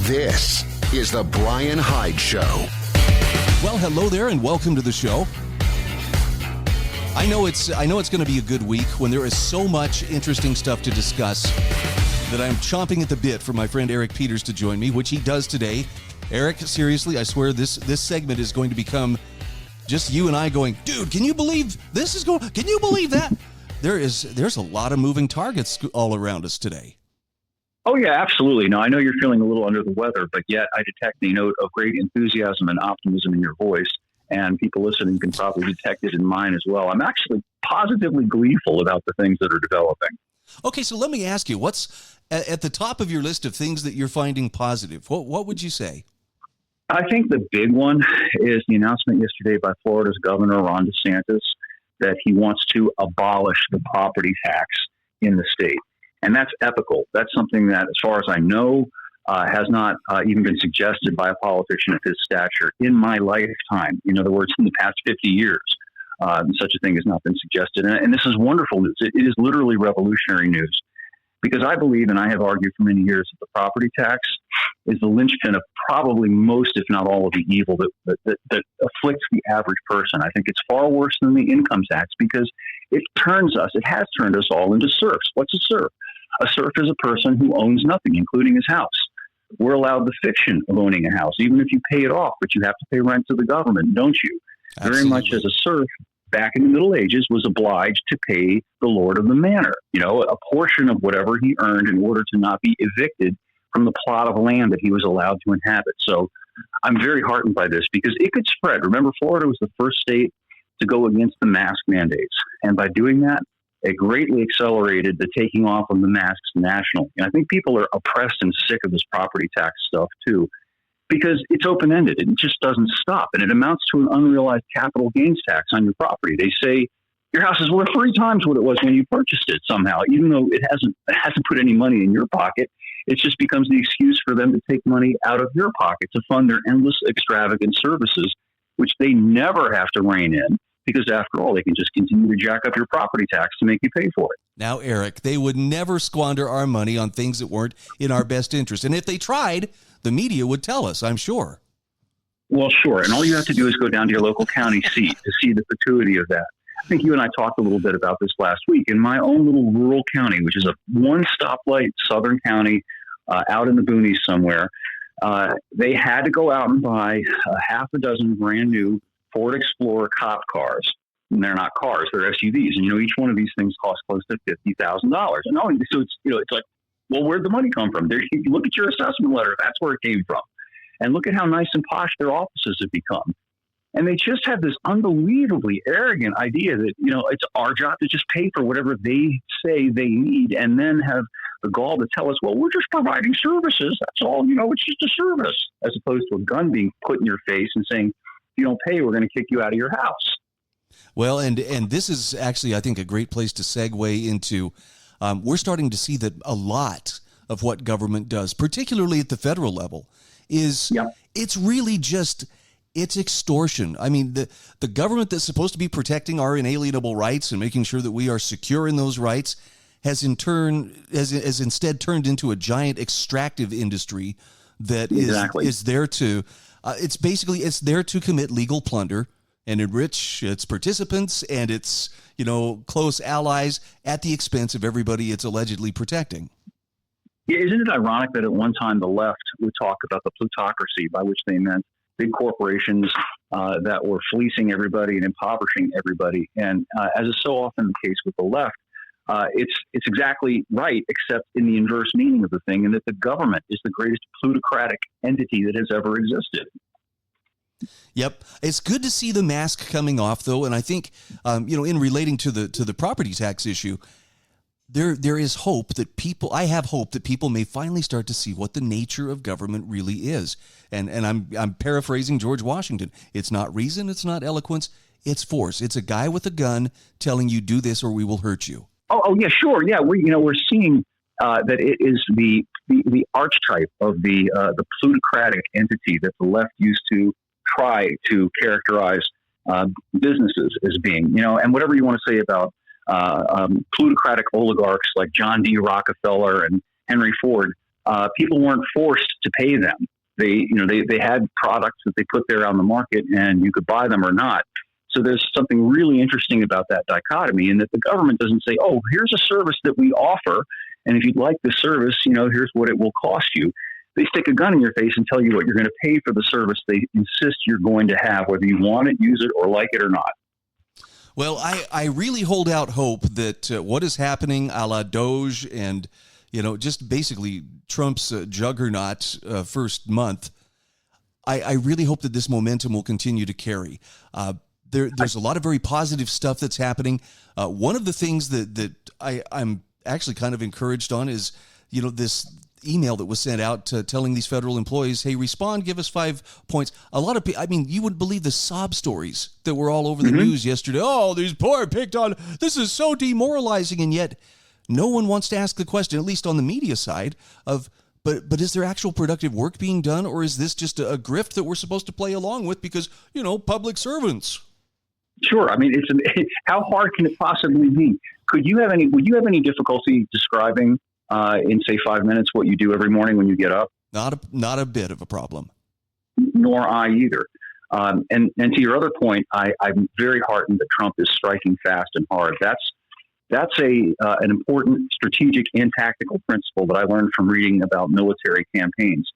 This is the Bryan Hyde Show. Well, hello there, and welcome to the show. I know it's going to be a good week when there is so much interesting stuff to discuss that I'm chomping at the bit for my friend Eric Peters to join me, which he does today. Eric, seriously, I swear this segment is going to become just you and I going, dude, can you believe this is going? Can you believe that? There's a lot of moving targets all around us today. Oh, yeah, absolutely. Now, I know you're feeling a little under the weather, but yet I detect the note of great enthusiasm and optimism in your voice, and people listening can probably detect it in mine as well. I'm actually positively gleeful about the things that are developing. Okay, so let me ask you, what's at the top of your list of things that you're finding positive? What would you say? I think the big one is the announcement yesterday by Florida's Governor, Ron DeSantis, that he wants to abolish the property tax in the state. And that's epical. That's something that, as far as I know, has not even been suggested by a politician of his stature in my lifetime. In other words, in the past 50 years, such a thing has not been suggested. And this is wonderful news. It is literally revolutionary news, because I believe, and I have argued for many years, that the property tax is the linchpin of probably most, if not all, of the evil that afflicts the average person. I think it's far worse than the income tax, because it has turned us all into serfs. What's a serf? A serf is a person who owns nothing, including his house. We're allowed the fiction of owning a house, even if you pay it off, but you have to pay rent to the government, don't you? Absolutely. Very much as a serf, back in the Middle Ages, was obliged to pay the lord of the manor, a portion of whatever he earned in order to not be evicted from the plot of land that he was allowed to inhabit. So I'm very heartened by this, because it could spread. Remember, Florida was the first state to go against the mask mandates. And by doing that, it greatly accelerated the taking off of the masks nationally. And I think people are oppressed and sick of this property tax stuff too, because it's open-ended. It just doesn't stop. And it amounts to an unrealized capital gains tax on your property. They say your house is worth 3 times what it was when you purchased it somehow, even though it hasn't put any money in your pocket. It just becomes the excuse for them to take money out of your pocket to fund their endless extravagant services, which they never have to rein in, because after all, they can just continue to jack up your property tax to make you pay for it. Now, Eric, they would never squander our money on things that weren't in our best interest. And if they tried, the media would tell us, I'm sure. Well, sure. And all you have to do is go down to your local county seat to see the perpetuity of that. I think you and I talked a little bit about this last week. In my own little rural county, which is a one-stoplight southern county out in the boonies somewhere, they had to go out and buy a half a dozen brand new Ford Explorer cop cars. And they're not cars, they're SUVs. And, each one of these things costs close to $50,000. And so it's like, well, where'd the money come from? You look at your assessment letter. That's where it came from. And look at how nice and posh their offices have become. And they just have this unbelievably arrogant idea that, it's our job to just pay for whatever they say they need, and then have the gall to tell us, well, we're just providing services. That's all, it's just a service, as opposed to a gun being put in your face and saying, if you don't pay, we're going to kick you out of your house. Well, and this is actually, I think, a great place to segue into, we're starting to see that a lot of what government does, particularly at the federal level, is It's really just, it's extortion. I mean, the government that's supposed to be protecting our inalienable rights and making sure that we are secure in those rights has instead turned into a giant extractive industry that is there to, it's there to commit legal plunder and enrich its participants and its, close allies at the expense of everybody it's allegedly protecting. Yeah, isn't it ironic that at one time the left would talk about the plutocracy, by which they meant big corporations that were fleecing everybody and impoverishing everybody? And as is so often the case with the left, it's exactly right, except in the inverse meaning of the thing, and that the government is the greatest plutocratic entity that has ever existed. Yep. It's good to see the mask coming off, though. And I think, in relating to the property tax issue, there is hope that I have hope that people may finally start to see what the nature of government really is. And I'm paraphrasing George Washington. It's not reason. It's not eloquence. It's force. It's a guy with a gun telling you do this or we will hurt you. Oh yeah, sure. Yeah. We're seeing that it is the archetype of the plutocratic entity that the left used to try to characterize businesses as being, and whatever you want to say about plutocratic oligarchs like John D. Rockefeller and Henry Ford, people weren't forced to pay them. They had products that they put there on the market, and you could buy them or not. So there's something really interesting about that dichotomy, in that the government doesn't say, oh, here's a service that we offer, and if you'd like the service, here's what it will cost you. They stick a gun in your face and tell you what you're going to pay for the service they insist you're going to have, whether you want it, use it, or like it or not. Well, I really hold out hope that what is happening a la Doge and, just basically Trump's juggernaut first month, I really hope that this momentum will continue to carry. There's a lot of very positive stuff that's happening. One of the things that I'm actually kind of encouraged on is, this email that was sent out telling these federal employees, hey, respond, give us 5 points. A lot of people, you wouldn't believe the sob stories that were all over the news yesterday. Oh, these poor picked on, this is so demoralizing. And yet no one wants to ask the question, at least on the media side, of, but is there actual productive work being done? Or is this just a grift that we're supposed to play along with because, public servants? Sure. How hard can it possibly be? Would you have any difficulty describing in say 5 minutes what you do every morning when you get up? Not a bit of a problem. Nor I either. And to your other point, I'm very heartened that Trump is striking fast and hard. That's an important strategic and tactical principle that I learned from reading about military campaigns.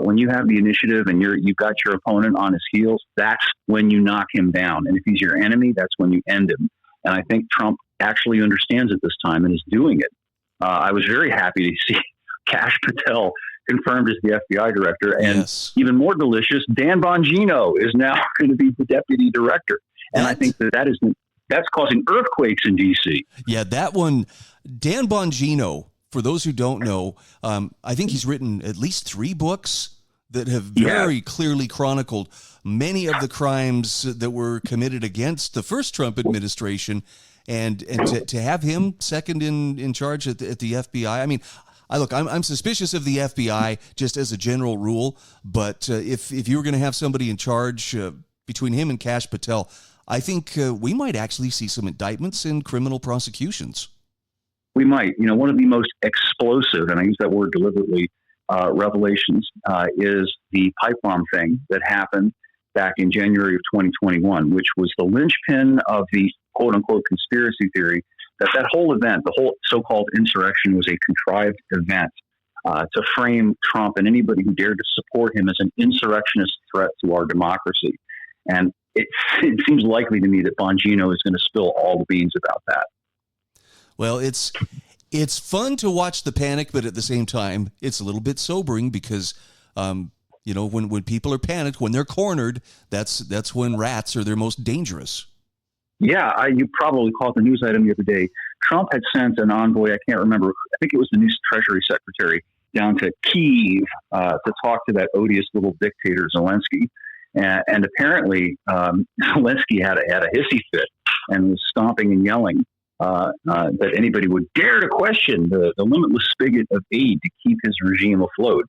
When you have the initiative and you've got your opponent on his heels, that's when you knock him down. And if he's your enemy, that's when you end him. And I think Trump actually understands it this time and is doing it. I was very happy to see Kash Patel confirmed as the FBI director. And even more delicious, Dan Bongino is now going to be the deputy director. And I think that's causing earthquakes in D.C. Yeah, that one, Dan Bongino, for those who don't know, I think he's written at least 3 books that have very clearly chronicled many of the crimes that were committed against the first Trump administration. And to have him second in charge at the FBI, I'm suspicious of the FBI just as a general rule, but if you were going to have somebody in charge between him and Kash Patel, I think we might actually see some indictments and criminal prosecutions. We might. One of the most explosive, and I use that word deliberately, revelations is the pipe bomb thing that happened back in January of 2021, which was the linchpin of the quote-unquote conspiracy theory that whole event, the whole so-called insurrection, was a contrived event to frame Trump and anybody who dared to support him as an insurrectionist threat to our democracy. And it seems likely to me that Bongino is going to spill all the beans about that. Well, it's fun to watch the panic, but at the same time, it's a little bit sobering because, when people are panicked, when they're cornered, that's when rats are their most dangerous. Yeah, you probably caught the news item the other day. Trump had sent an envoy, I can't remember, I think it was the new Treasury Secretary, down to Kyiv to talk to that odious little dictator, Zelensky. And apparently, Zelensky had a hissy fit and was stomping and yelling that anybody would dare to question the limitless spigot of aid to keep his regime afloat.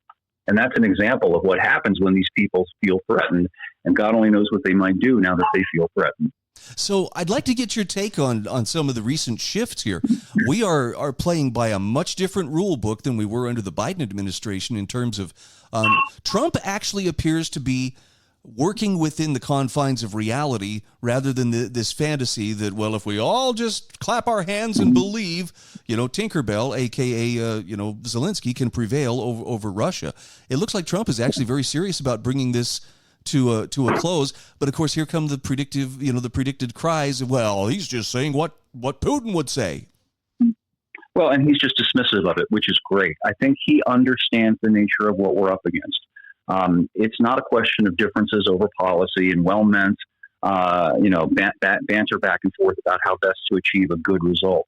And that's an example of what happens when these people feel threatened, and God only knows what they might do now that they feel threatened. So I'd like to get your take on some of the recent shifts here. We are playing by a much different rule book than we were under the Biden administration in terms of Trump actually appears to be working within the confines of reality rather than this fantasy that, well, if we all just clap our hands and believe, Tinkerbell, a.k.a., Zelensky, can prevail over Russia. It looks like Trump is actually very serious about bringing this to a close. But, of course, here come the predicted cries of, well, he's just saying what Putin would say. Well, and he's just dismissive of it, which is great. I think he understands the nature of what we're up against. It's not a question of differences over policy and well-meant, banter back and forth about how best to achieve a good result.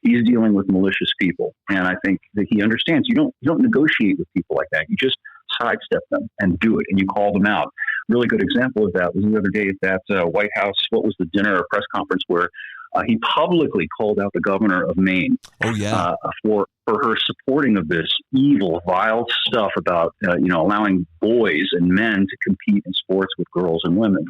He's dealing with malicious people, and I think that he understands you don't negotiate with people like that. You just sidestep them and do it, and you call them out. Really good example of that was the other day at that White House. What was the dinner or press conference where he publicly called out the governor of Maine for her supporting of this evil, vile stuff about allowing boys and men to compete in sports with girls and women.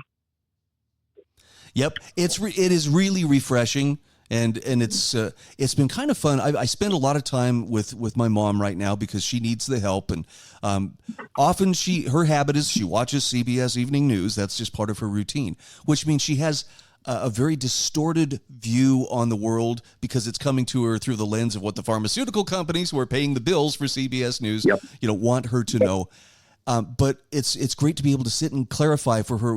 Yep, it is really refreshing And it's been kind of fun. I spend a lot of time with my mom right now because she needs the help, and often her habit is she watches CBS Evening News. That's just part of her routine, which means she has a very distorted view on the world because it's coming to her through the lens of what the pharmaceutical companies who are paying the bills for CBS News, want her to know. But it's great to be able to sit and clarify for her.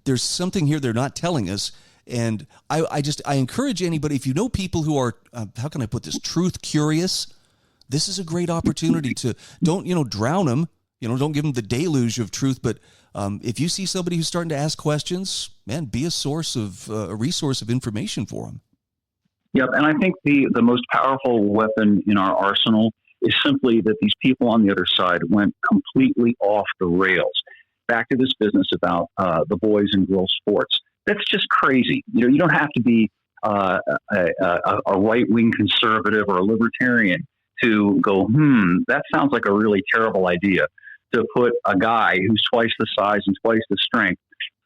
There's something here they're not telling us. And I encourage anybody, if you know people who are, how can I put this, truth curious, this is a great opportunity to, don't drown them, don't give them the deluge of truth. But if you see somebody who's starting to ask questions, man, be a resource of information for them. Yep. And I think the most powerful weapon in our arsenal is simply that these people on the other side went completely off the rails. Back to this business about the boys and girls sports. That's just crazy. You don't have to be a right-wing conservative or a libertarian to go, that sounds like a really terrible idea, to put a guy who's twice the size and twice the strength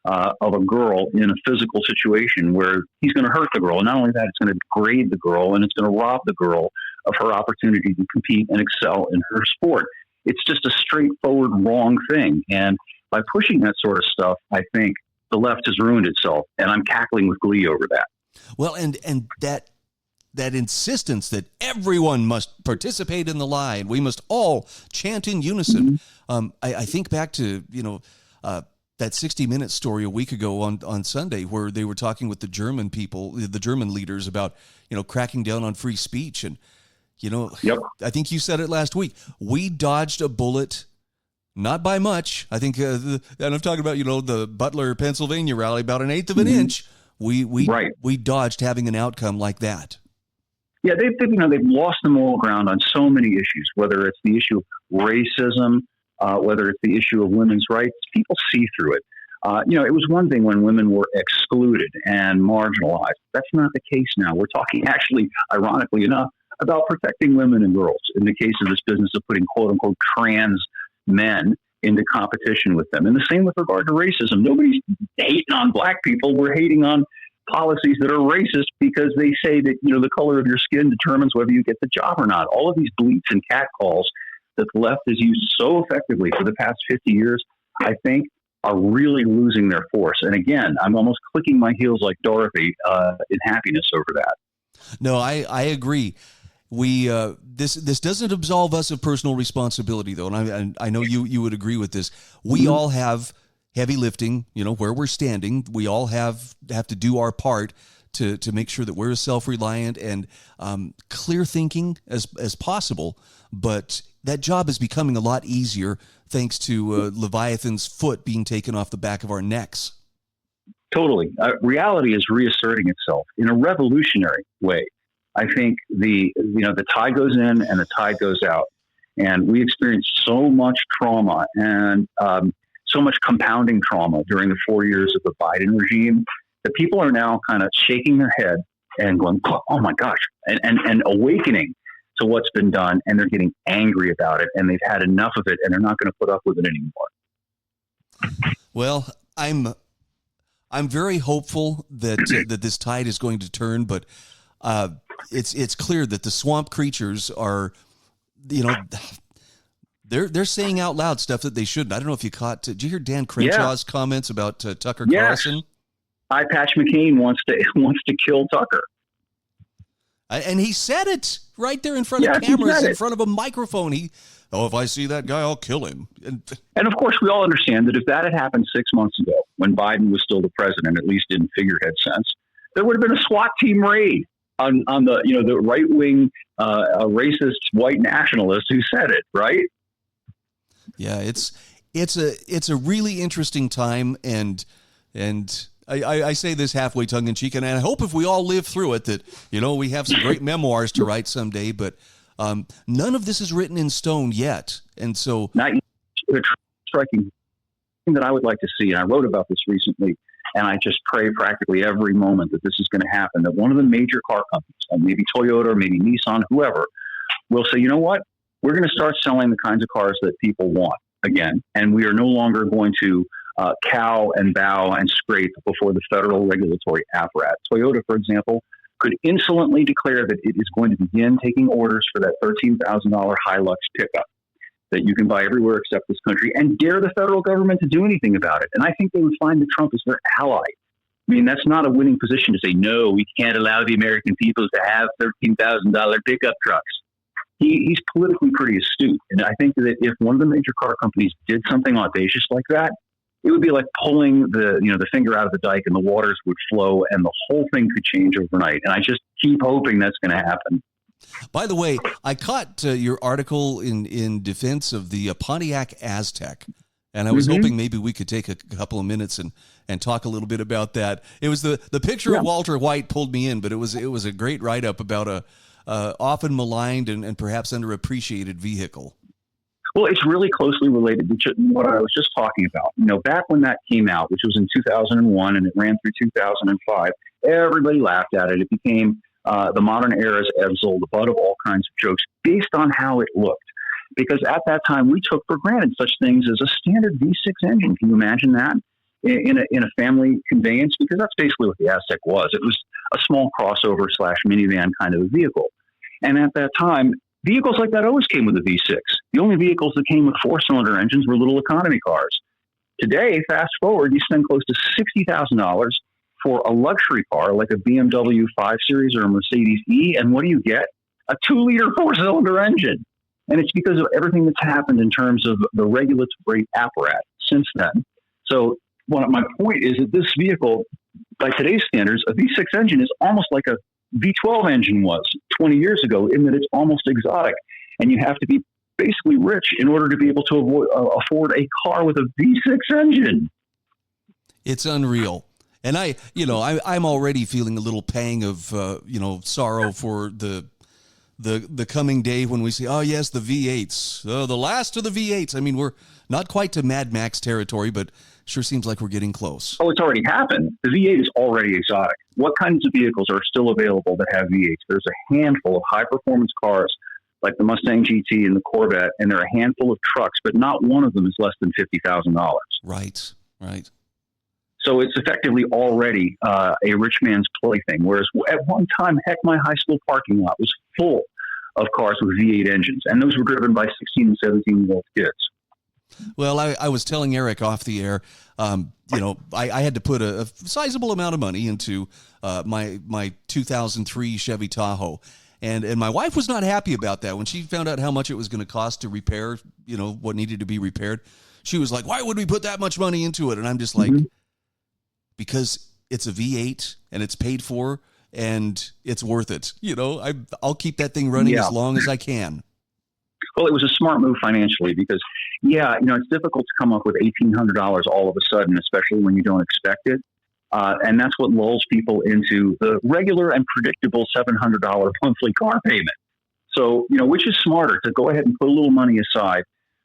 of a girl in a physical situation where he's going to hurt the girl. And not only that, it's going to degrade the girl, and it's going to rob the girl of her opportunity to compete and excel in her sport. It's just a straightforward wrong thing. And by pushing that sort of stuff, I think the left has ruined itself, and I'm cackling with glee over that. Well, and that insistence that everyone must participate in the lie and we must all chant in unison. I think back to that 60 Minutes story a week ago on Sunday, where they were talking with the German people, the German leaders, about cracking down on free speech. And I think you said it last week. We dodged a bullet. Not by much. I think, and I'm talking about, the Butler, Pennsylvania rally, about an eighth of an inch. We dodged having an outcome like that. Yeah, they've lost the moral ground on so many issues, whether it's the issue of racism, whether it's the issue of women's rights. People see through it. It was one thing when women were excluded and marginalized. That's not the case now. We're talking actually, ironically enough, about protecting women and girls in the case of this business of putting quote unquote trans men into competition with them. And the same with regard to racism. Nobody's hating on black people. We're hating on policies that are racist because they say that, the color of your skin determines whether you get the job or not. All of these bleats and catcalls that the left has used so effectively for the past 50 years, I think, are really losing their force. And again, I'm almost clicking my heels like Dorothy in happiness over that. No, I agree. This doesn't absolve us of personal responsibility, though, and I know you would agree with this. We all have heavy lifting, where we're standing. We all have to do our part to make sure that we're as self-reliant and clear thinking as possible. But that job is becoming a lot easier thanks to Leviathan's foot being taken off the back of our necks. Totally, reality is reasserting itself in a revolutionary way. I think the tide goes in and the tide goes out, and we experienced so much trauma and so much compounding trauma during the 4 years of the Biden regime that people are now kind of shaking their head and going, "Oh my gosh," and awakening to what's been done, and they're getting angry about it, and they've had enough of it, and they're not going to put up with it anymore. Well, I'm very hopeful that this tide is going to turn, but it's clear that the swamp creatures are, they're saying out loud stuff that they shouldn't. I don't know if you caught. Did you hear Dan Crenshaw's comments about Tucker Carlson? Eye Patch McCain wants to kill Tucker, and he said it right there in front of cameras, in front of a microphone. If I see that guy, I'll kill him. And of course, we all understand that if that had happened 6 months ago, when Biden was still the president, at least in figurehead sense, there would have been a SWAT team raid on the right wing racist white nationalist who said it, right? Yeah, it's a really interesting time, and I say this halfway tongue in cheek, and I hope if we all live through it that we have some great memoirs to write someday. But none of this is written in stone yet, and so not the striking thing that I would like to see. And I wrote about this recently, and I just pray practically every moment that this is going to happen. That one of the major car companies, maybe Toyota, or maybe Nissan, whoever, will say, "You know what? We're going to start selling the kinds of cars that people want again, and we are no longer going to cow and bow and scrape before the federal regulatory apparatus." Toyota, for example, could insolently declare that it is going to begin taking orders for that $13,000 Hilux pickup that you can buy everywhere except this country, and dare the federal government to do anything about it. And I think they would find that Trump is their ally. I mean, that's not a winning position to say, no, we can't allow the American people to have $13,000 pickup trucks. He's politically pretty astute. And I think that if one of the major car companies did something audacious like that, it would be like pulling the finger out of the dike, and the waters would flow and the whole thing could change overnight. And I just keep hoping that's going to happen. By the way, I caught your article in defense of the Pontiac Aztec, and I was hoping maybe we could take a couple of minutes and talk a little bit about that. It was the picture of Walter White pulled me in, but it was a great write-up about a often maligned and perhaps underappreciated vehicle. Well, it's really closely related to what I was just talking about. You know, back when that came out, which was in 2001, and it ran through 2005, everybody laughed at it. It became the modern era's Edsel, the butt of all kinds of jokes, based on how it looked. Because at that time, we took for granted such things as a standard V6 engine. Can you imagine that in a family conveyance? Because that's basically what the Aztec was. It was a small crossover / minivan kind of a vehicle. And at that time, vehicles like that always came with a V6. The only vehicles that came with 4-cylinder engines were little economy cars. Today, fast forward, you spend close to $60,000 for a luxury car like a BMW 5 Series or a Mercedes E, and what do you get? A 2-liter 4-cylinder engine. And it's because of everything that's happened in terms of the regulatory apparatus since then. So my point is that this vehicle, by today's standards, a V6 engine is almost like a V12 engine was 20 years ago, in that it's almost exotic. And you have to be basically rich in order to be able to afford a car with a V6 engine. It's unreal. And I'm already feeling a little pang of, sorrow for the coming day when we say, oh yes, the V8s, the last of the V8s. I mean, we're not quite to Mad Max territory, but sure seems like we're getting close. Oh, it's already happened. The V8 is already exotic. What kinds of vehicles are still available that have V8s? There's a handful of high-performance cars like the Mustang GT and the Corvette, and there are a handful of trucks, but not one of them is less than $50,000. Right. So it's effectively already a rich man's plaything, whereas at one time, heck, my high school parking lot was full of cars with V8 engines, and those were driven by 16 and 17-year-old kids. Well, I was telling Eric off the air, I had to put a sizable amount of money into my 2003 Chevy Tahoe. And my wife was not happy about that. When she found out how much it was going to cost to repair, what needed to be repaired, she was like, why would we put that much money into it? And I'm just like, because it's a V8 and it's paid for and it's worth it. I'll keep that thing running as long as I can. Well, it was a smart move financially because, it's difficult to come up with $1,800 all of a sudden, especially when you don't expect it. And that's what lulls people into the regular and predictable $700 monthly car payment. So, which is smarter, to go ahead and put a little money aside,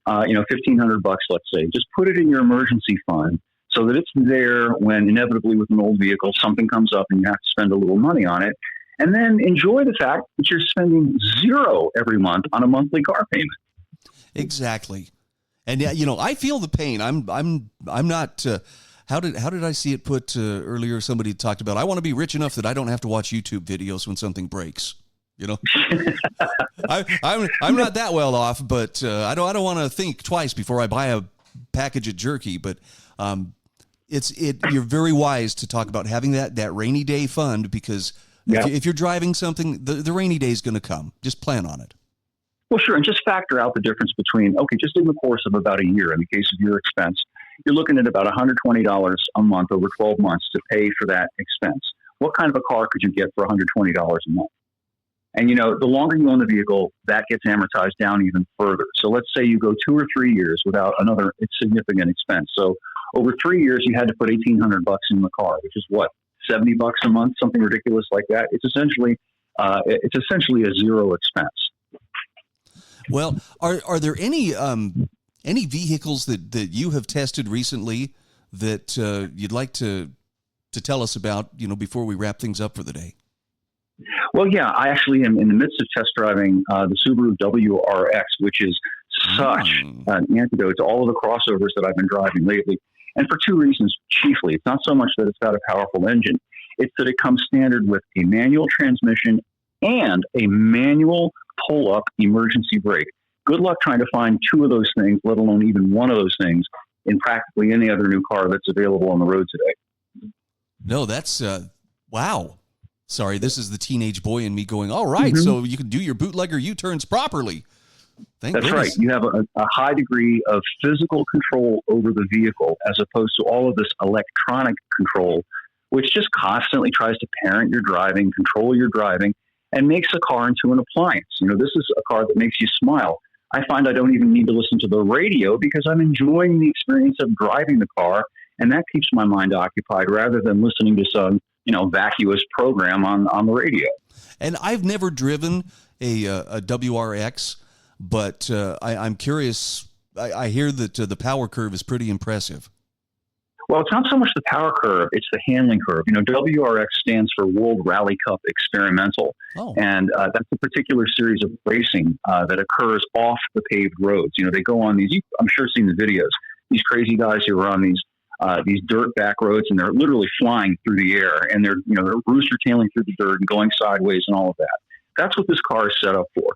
$1,500, let's say, just put it in your emergency fund so that it's there when inevitably with an old vehicle, something comes up and you have to spend a little money on it. And then enjoy the fact that you're spending $0 every month on a monthly car payment. Exactly. And I feel the pain. I'm not, how did I see it put earlier? Somebody talked about, I want to be rich enough that I don't have to watch YouTube videos when something breaks. I'm not that well off, but I don't want to think twice before I buy a package of jerky. But you're very wise to talk about having that rainy day fund, because if you're driving something, the rainy day is going to come. Just plan on it. Well, sure. And just factor out the difference between, just in the course of about a year, in the case of your expense, you're looking at about $120 a month over 12 months to pay for that expense. What kind of a car could you get for $120 a month? And, the longer you own the vehicle, that gets amortized down even further. So let's say you go 2 or 3 years without another significant expense. So over 3 years, you had to put $1,800 in the car, which is what, $70 a month, something ridiculous like that. It's essentially a zero expense. Well, are there any vehicles that you have tested recently that you'd like to tell us about, before we wrap things up for the day? Well, yeah, I actually am in the midst of test driving the Subaru WRX, which is such an antidote to all of the crossovers that I've been driving lately. And for two reasons, chiefly. It's not so much that it's got a powerful engine. It's that it comes standard with a manual transmission and a manual pull-up emergency brake. Good luck trying to find two of those things, let alone even one of those things, in practically any other new car that's available on the road today. No, that's, wow. Sorry, this is the teenage boy in me going, all right, so you can do your bootlegger U-turns properly. Thank That's goodness. right. You have a high degree of physical control over the vehicle as opposed to all of this electronic control, which just constantly tries to parent your driving, control your driving, and makes a car into an appliance. You know, this is a car that makes you smile. I find I don't even need to listen to the radio because I'm enjoying the experience of driving the car, and that keeps my mind occupied rather than listening to some, vacuous program on the radio. And I've never driven a WRX, but I'm curious. I hear that the power curve is pretty impressive. Well, it's not so much the power curve, it's the handling curve. WRX stands for World Rally Cup Experimental. And that's a particular series of racing that occurs off the paved roads. They go on these, I'm sure seen the videos, these crazy guys who are on these dirt back roads, and they're literally flying through the air, and they're rooster tailing through the dirt and going sideways and all of that. That's what this car is set up for.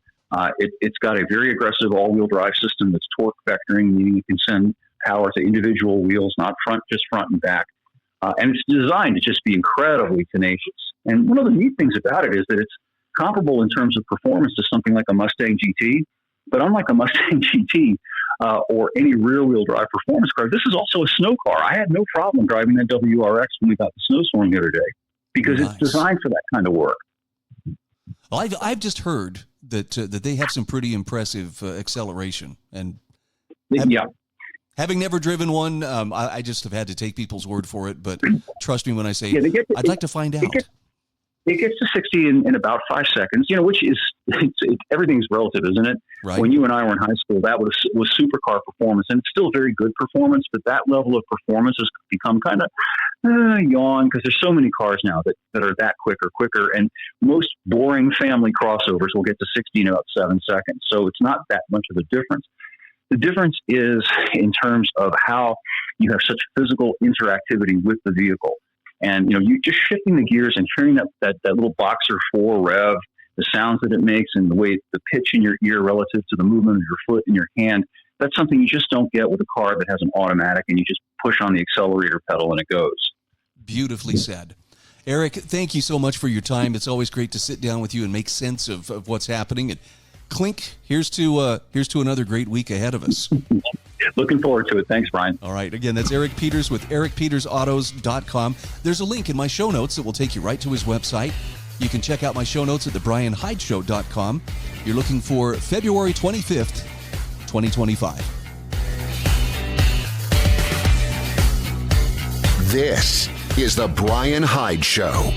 It's got a very aggressive all-wheel drive system that's torque vectoring, meaning it can send power to individual wheels, not just front and back. And it's designed to just be incredibly tenacious. And one of the neat things about it is that it's comparable in terms of performance to something like a Mustang GT. But unlike a Mustang GT or any rear-wheel drive performance car, this is also a snow car. I had no problem driving that WRX when we got the snowstorm the other day because it's designed for that kind of work. Well, I've just heard that they have some pretty impressive acceleration, and having never driven one, I just have had to take people's word for it. But trust me when I say I'd like to find out. It gets to 60 in about 5 seconds, which is everything's relative, isn't it? Right. When you and I were in high school, that was supercar performance, and it's still very good performance, but that level of performance has become kind of yawn because there's so many cars now that are that quicker, and most boring family crossovers will get to 60 in about 7 seconds. So it's not that much of a difference. The difference is in terms of how you have such physical interactivity with the vehicle. And, you just shifting the gears and hearing that little Boxer 4 rev, the sounds that it makes and the way the pitch in your ear relative to the movement of your foot and your hand, that's something you just don't get with a car that has an automatic and you just push on the accelerator pedal and it goes. Beautifully said. Eric, thank you so much for your time. It's always great to sit down with you and make sense of what's happening. And clink, here's to another great week ahead of us. Looking forward to it. Thanks, Brian. All right. Again, that's Eric Peters with ericpetersautos.com. There's a link in my show notes that will take you right to his website. You can check out my show notes at thebryanhydeshow.com. You're looking for February 25th, 2025. This is The Bryan Hyde Show.